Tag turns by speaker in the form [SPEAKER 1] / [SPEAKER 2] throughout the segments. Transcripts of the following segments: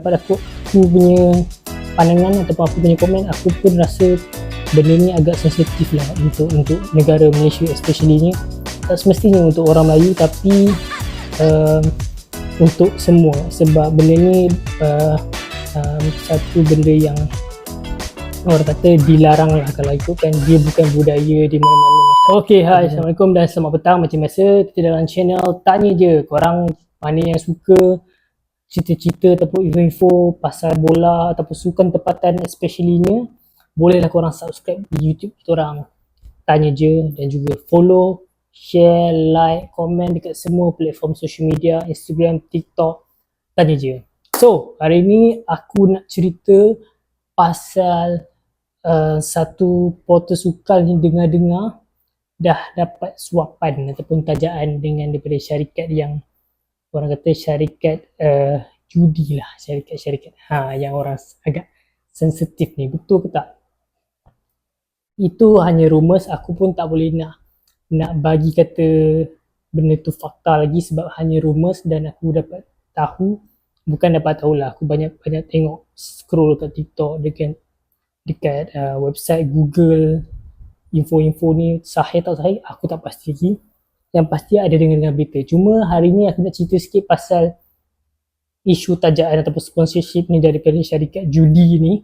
[SPEAKER 1] dapat aku punya pandangan ataupun aku punya komen, aku pun rasa benda ni agak sensitif lah untuk negara Malaysia especially ni. Tak semestinya untuk orang Melayu, tapi untuk semua, sebab benda ni satu benda yang orang kata dilarang lah kalau ikutkan, dia bukan budaya di mana-mana. Okay, hai, Assalamualaikum dan selamat petang. Macam biasa, kita dalam channel Tanya Je. Korang mana yang suka cerita-cerita ataupun info-info pasal bola ataupun sukan tempatan especially-nya, bolehlah korang subscribe di YouTube kita orang Tanya Je, dan juga follow, share, like, komen dekat semua platform social media, Instagram, TikTok, Tanya Je. So, hari ni aku nak cerita pasal satu portal sukan yang dengar-dengar dah dapat suapan ataupun tajaan dengan daripada syarikat yang orang kata syarikat judi lah, syarikat yang orang agak sensitif ni. Betul ke tak? Itu hanya rumours, aku pun tak boleh nak bagi kata benda tu fakta lagi sebab hanya rumours, dan aku dapat tahu, bukan dapat tahulah, aku banyak tengok scroll kat TikTok dekat website Google, info-info ni sahih tak sahih aku tak pasti lagi. Yang pasti ada dengan berita. Cuma hari ni aku nak cerita sikit pasal isu tajaan ataupun sponsorship ni daripada syarikat judi ni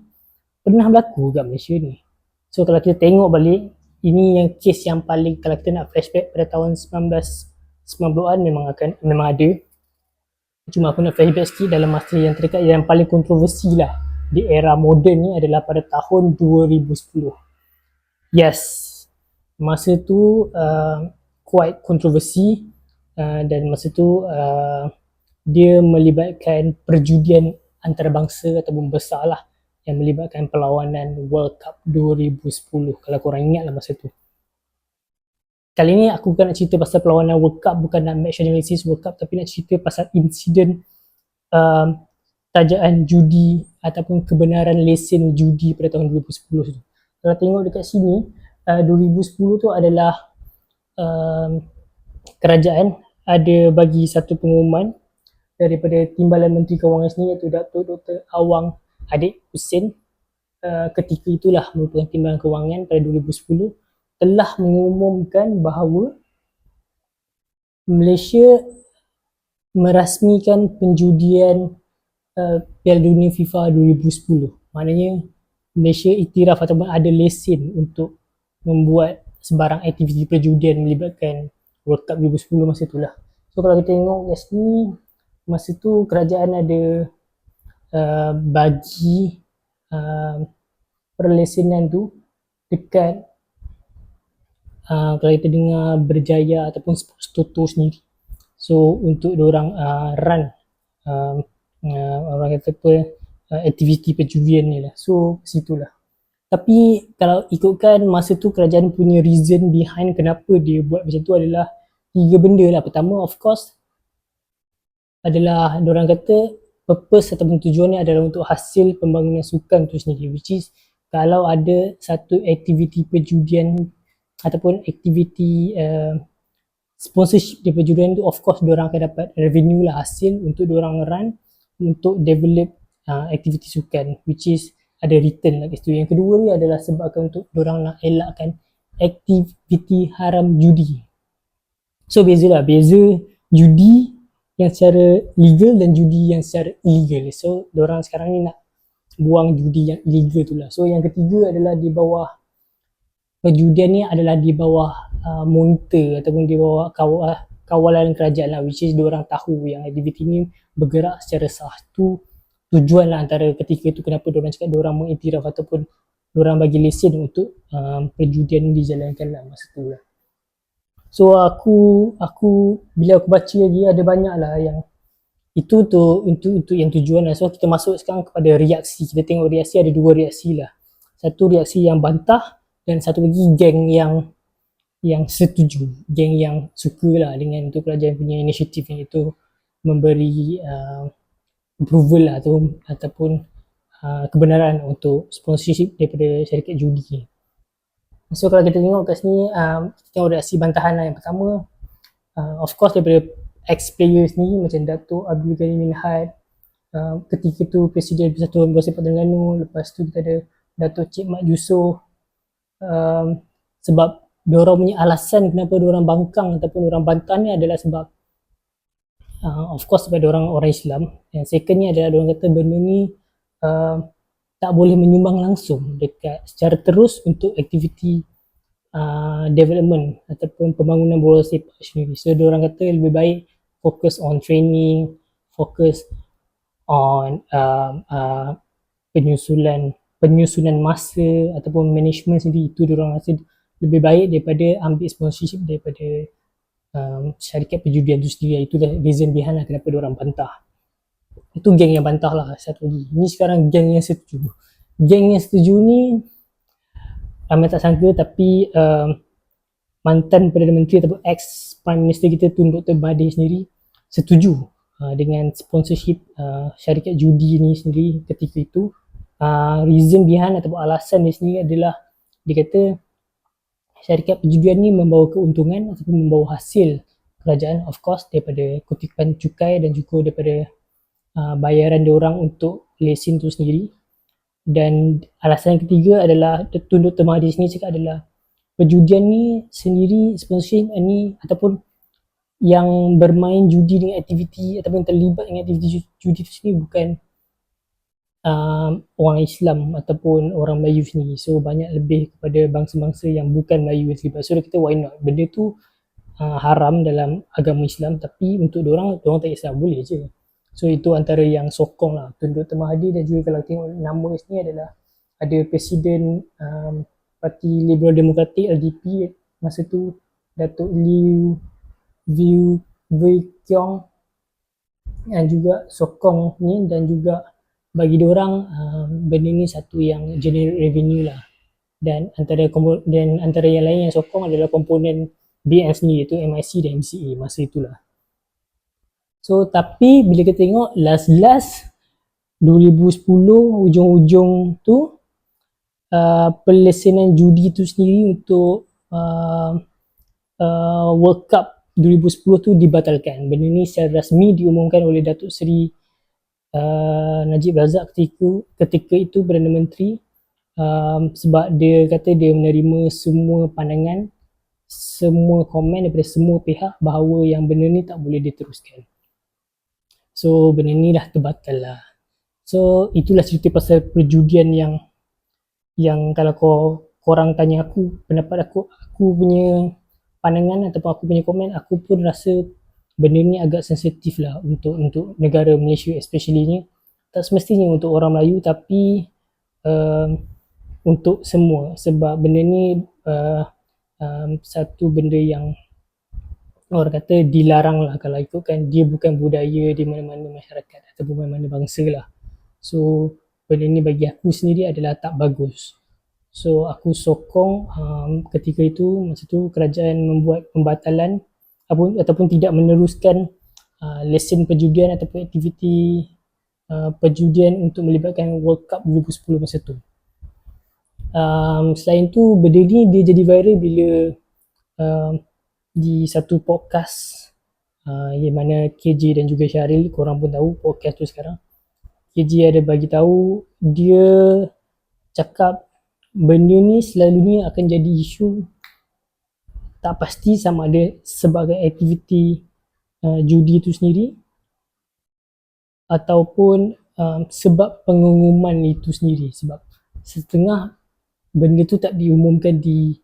[SPEAKER 1] pernah berlaku kat Malaysia ni. So kalau kita tengok balik, ini yang kes yang paling, kalau kita nak flashback pada tahun 1990-an memang ada. Cuma aku nak flashback sikit dalam masa yang terdekat, yang paling kontroversi lah di era moden ni adalah pada tahun 2010. Yes, masa tu quite kontroversi, dan masa tu dia melibatkan perjudian antarabangsa ataupun besar lah, yang melibatkan perlawanan World Cup 2010, kalau korang ingat lah masa tu. Kali ni aku bukan nak cerita pasal perlawanan World Cup, bukan nak match analysis World Cup, tapi nak cerita pasal insiden tajaan judi ataupun kebenaran lesen judi pada tahun 2010 tu. Kalau tengok dekat sini, 2010 tu adalah kerajaan ada bagi satu pengumuman daripada Timbalan Menteri Kewangan sendiri, iaitu Datuk Dr. Awang Adik Hussein, ketika itulah merupakan Timbalan Kewangan pada 2010, telah mengumumkan bahawa Malaysia merasmikan penjudian Piala Dunia FIFA 2010. Maknanya Malaysia iktiraf ataupun ada lesen untuk membuat sebarang aktiviti perjudian melibatkan World Cup 2010 masa itulah. So kalau kita tengok kat sini, masa tu kerajaan ada bagi perlesenan tu dekat kalau kita dengar Berjaya ataupun Sports Toto sendiri. So untuk diorang run orang kata apa, aktiviti perjudian ni lah. So situlah. Tapi kalau ikutkan masa tu kerajaan punya reason behind kenapa dia buat macam tu adalah 3 benda lah. Pertama, of course, adalah diorang kata purpose ataupun tujuannya adalah untuk hasil pembangunan sukan tu sendiri, which is kalau ada satu aktiviti perjudian ataupun aktiviti sponsorship di perjudian tu, of course diorang akan dapat revenue lah, hasil untuk diorang run untuk develop aktiviti sukan, which is ada return lah kat situ. Yang kedua ni adalah sebabkan untuk diorang nak elakkan aktiviti haram judi. So beza judi yang secara legal dan judi yang secara illegal. So diorang sekarang ni nak buang judi yang illegal tu lah. So yang ketiga adalah di bawah perjudian ni adalah di bawah monitor ataupun di bawah kawalan kerajaan lah, which is diorang tahu yang aktiviti ni bergerak secara sah. Tu tujuan lah antara ketika tu kenapa diorang cakap diorang mengiktiraf ataupun diorang bagi lesen untuk perjudian ni dijalankan lah masa tu lah. So aku bila aku baca lagi, ada banyak lah yang itu tu untuk yang tujuan lah. So kita masuk sekarang kepada reaksi. Kita tengok reaksi, ada 2 reaksi lah. Satu reaksi yang bantah dan satu lagi geng yang setuju, geng yang suka lah dengan untuk kerajaan punya inisiatif yang itu memberi approval lah ataupun kebenaran untuk sponsorship daripada syarikat judi. So kalau kita tengok kat sini, kita tengok reaksi bantahan lah. Yang pertama, of course daripada ex-players ni macam Datuk Abdul Ghani Minhad, ketika tu Presiden Persatuan Bola Sepak Terengganu, lepas tu kita ada Dato' Cik Mat Yusof. Sebab diorang punya alasan kenapa diorang bangkang ataupun diorang bantah ni adalah sebab of course sebab diorang orang Islam, yang secondnya adalah diorang kata benda ni tak boleh menyumbang langsung dekat secara terus untuk aktiviti development ataupun pembangunan bola sepak sendiri. So diorang kata lebih baik fokus on training, fokus on penyusunan masa ataupun management sendiri. Itu diorang rasa lebih baik daripada ambil sponsorship daripada syarikat perjudian tu sendiri. Itulah reason behind lah kenapa diorang bantah. Itu geng yang bantah lah. Satu lagi, ni sekarang geng yang setuju. Geng yang setuju ni ramai tak sangka, tapi mantan Perdana Menteri ataupun ex Prime Minister kita Tun Dr. Mahathir sendiri setuju dengan sponsorship syarikat judi ni sendiri ketika itu. Reason behind ataupun alasan dia sendiri adalah dia kata syarikat perjudian ni membawa keuntungan ataupun membawa hasil kerajaan, of course daripada kutipan cukai dan juga daripada bayaran diorang untuk lesen tu sendiri. Dan alasan yang ketiga adalah Tun Dr. Mahathir sendiri cakap adalah perjudian ni sendiri, sponsorship ni ataupun yang bermain judi dengan aktiviti ataupun terlibat dengan aktiviti judi tu sendiri bukan orang Islam ataupun orang Melayu sendiri. So banyak lebih kepada bangsa-bangsa yang bukan Melayu yang terlibat. So dia kata why not, benda tu haram dalam agama Islam, tapi untuk diorang tak kisah, boleh je. So itu antara yang sokong lah Tun Dr. Mahathir. Dan juga kalau tengok nama sini adalah ada Presiden Parti Liberal Demokratik LDP masa tu, Datuk Liew Wei Kiong, yang juga sokong ni. Dan juga bagi diorang benda ni satu yang generate revenue lah. Dan antara yang lain yang sokong adalah komponen BN sendiri, iaitu MIC dan MCA masa itulah. So tapi bila kita tengok last 2010 hujung-hujung tu pelesenan judi tu sendiri untuk World Cup 2010 tu dibatalkan. Benda ni secara rasmi diumumkan oleh Datuk Seri Najib Razak ketika itu Perdana Menteri, sebab dia kata dia menerima semua pandangan, semua komen daripada semua pihak bahawa yang benda ni tak boleh diteruskan. So benda ni dah terbatal lah. So itulah cerita pasal perjudian yang kalau korang tanya aku pendapat aku punya pandangan ataupun aku punya komen, aku pun rasa benda ni agak sensitif lah untuk negara Malaysia especially ni. Tak semestinya untuk orang Melayu, tapi untuk semua, sebab benda ni satu benda yang orang kata dilarang lah kalau ikutkan, dia bukan budaya di mana-mana masyarakat ataupun mana-mana bangsa lah. So benda ni bagi aku sendiri adalah tak bagus. So aku sokong ketika itu, masa tu kerajaan membuat pembatalan ataupun tidak meneruskan lesen perjudian ataupun aktiviti perjudian untuk melibatkan World Cup 2010 masa tu. Selain tu benda ni dia jadi viral bila di satu podcast yang mana KJ dan juga Syaril, korang pun tahu podcast tu sekarang, KJ ada bagi tahu, dia cakap benda ni selalunya akan jadi isu tak pasti sama ada sebagai aktiviti judi itu sendiri ataupun sebab pengumuman itu sendiri. Sebab setengah benda tu tak diumumkan di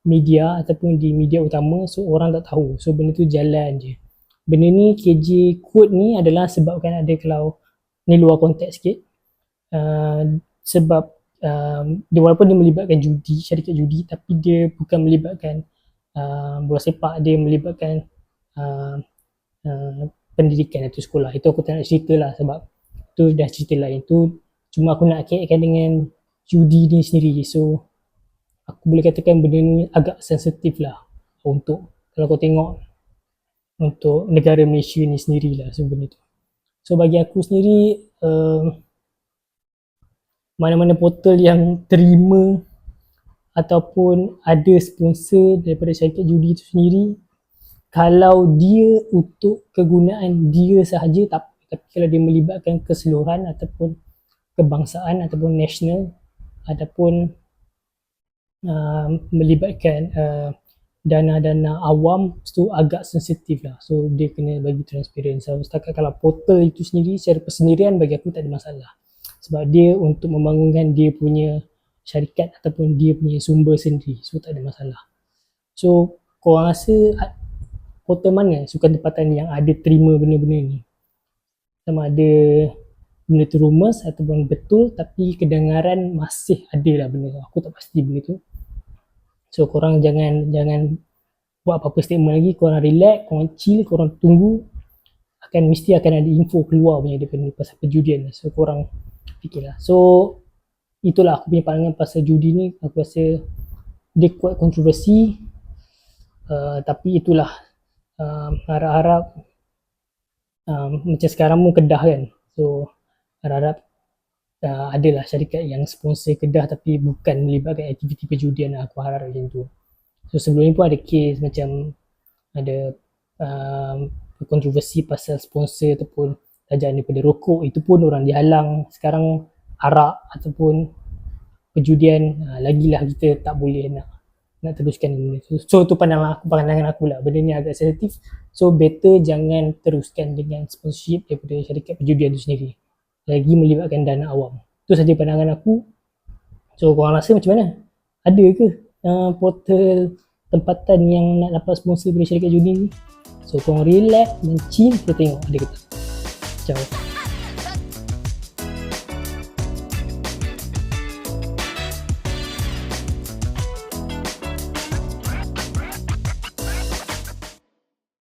[SPEAKER 1] media ataupun di media utama, so orang tak tahu, so benda tu jalan je. Benda ni KJ quote ni adalah sebabkan ada, kalau ni luar konteks sikit, sebab dia walaupun dia melibatkan judi, syarikat judi, tapi dia bukan melibatkan bola sepak, dia melibatkan pendidikan atau sekolah. Itu aku tak nak cerita lah sebab tu dah cerita lain. Tu cuma aku nak kaitkan dengan judi ni sendiri. So aku boleh katakan benda ni agak sensitif lah untuk, kalau kau tengok, untuk negara Malaysia ni sendiri lah. So benda tu, so bagi aku sendiri, mana-mana portal yang terima ataupun ada sponsor daripada syarikat judi itu sendiri, kalau dia untuk kegunaan dia sahaja, tak, Tapi kalau dia melibatkan keseluruhan ataupun kebangsaan ataupun national ataupun melibatkan dana-dana awam, tu agak sensitif lah. So dia kena bagi transparent. So setakat kalau portal itu sendiri secara persendirian bagi aku tak ada masalah. Sebab dia untuk membangunkan dia punya syarikat ataupun dia punya sumber sendiri. So tak ada masalah. So korang rasa portal mana sukan tempatan yang ada terima benda-benda ni? Sama ada benda tu rumours ataupun betul, tapi kedengaran masih ada lah benda tu. Aku tak pasti benda tu. So korang jangan buat apa-apa statement lagi, korang relax, korang chill, korang tunggu, mesti akan ada info keluar punya daripada pasal perjudian. So korang fikirlah. So itulah aku punya pandangan pasal judi ni. Aku rasa dia kuat kontroversi, tapi itulah, harap-harap macam sekarang pun Kedah kan, so harap-harap adalah syarikat yang sponsor Kedah tapi bukan melibatkan aktiviti perjudian. Aku harap macam tu. So sebelum ni pun ada kes macam ada kontroversi pasal sponsor ataupun tajaan daripada rokok, itu pun orang dihalang. Sekarang arak ataupun perjudian, lagilah kita tak boleh nak teruskan benda tu. So tu pandangan aku lah, benda ni agak sensitif. So better jangan teruskan dengan sponsorship daripada syarikat perjudian tu sendiri, lagi melibatkan dana awam. Tu saja pandangan aku. So korang rasa macam mana? Ada ke portal tempatan yang nak dapat sponsor dari syarikat judi ni? So korang relax dan chill, kita tengok ada ke tak. Ciao.